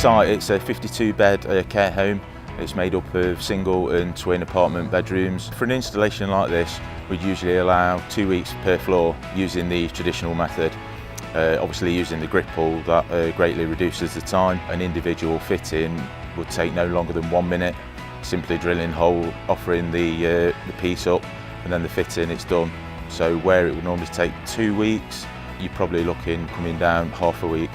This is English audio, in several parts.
site, it's a 52-bed care home. It's made up of single and twin apartment bedrooms. For an installation like this, we'd usually allow 2 weeks per floor using the traditional method. Obviously using the Gripple, that greatly reduces the time. An individual fitting would take no longer than 1 minute. Simply drilling hole, offering the piece up, and then the fitting, it's done. So where it would normally take 2 weeks, you're probably looking coming down half a week.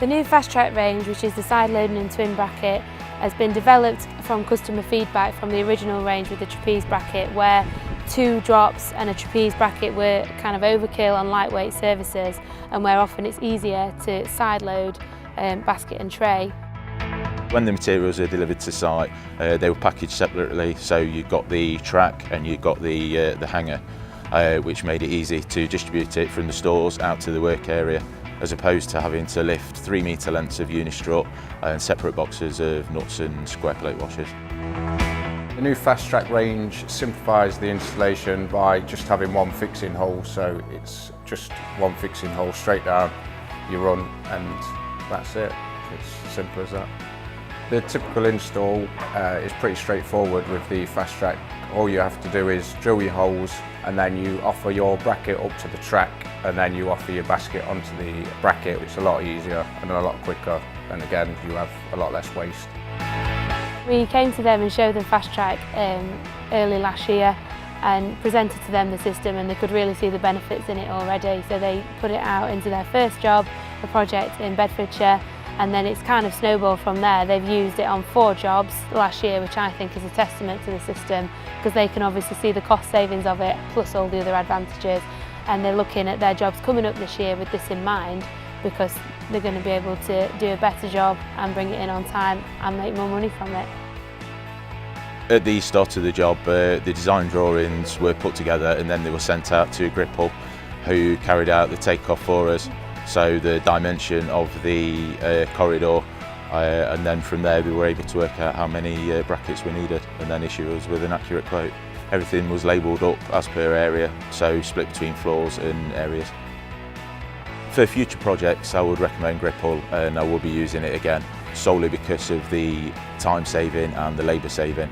The new Fast Trak range, which is the side loading and twin bracket, has been developed from customer feedback from the original range with the trapeze bracket, where 2 drops and a trapeze bracket were kind of overkill on lightweight services, and where often it's easier to side load basket and tray. When the materials are delivered to site, they were packaged separately, so you've got the track and you've got the hanger, which made it easy to distribute it from the stores out to the work area, as opposed to having to lift 3-metre lengths of unistrut and separate boxes of nuts and square plate washers. The new Fast Trak range simplifies the installation by just having one fixing hole, so it's just one fixing hole straight down, you run, and that's it. It's simple as that. The typical install is pretty straightforward with the Fast Trak. All you have to do is drill your holes, and then you offer your bracket up to the track, and then you offer your basket onto the bracket. It's a lot easier and a lot quicker, and again you have a lot less waste. We came to them and showed them Fast Trak early last year and presented to them the system, and they could really see the benefits in it already. So they put it out into their first job, a project in Bedfordshire, and then it's kind of snowballed from there. They've used it on 4 jobs last year, which I think is a testament to the system, because they can obviously see the cost savings of it plus all the other advantages, and they're looking at their jobs coming up this year with this in mind, because they're going to be able to do a better job and bring it in on time and make more money from it. At the start of the job, the design drawings were put together and then they were sent out to Gripple, who carried out the takeoff for us. So the dimension of the corridor, and then from there we were able to work out how many brackets we needed and then issue us with an accurate quote. Everything was labelled up as per area, so split between floors and areas. For future projects, I would recommend Gripple, and I will be using it again, solely because of the time saving and the labour saving.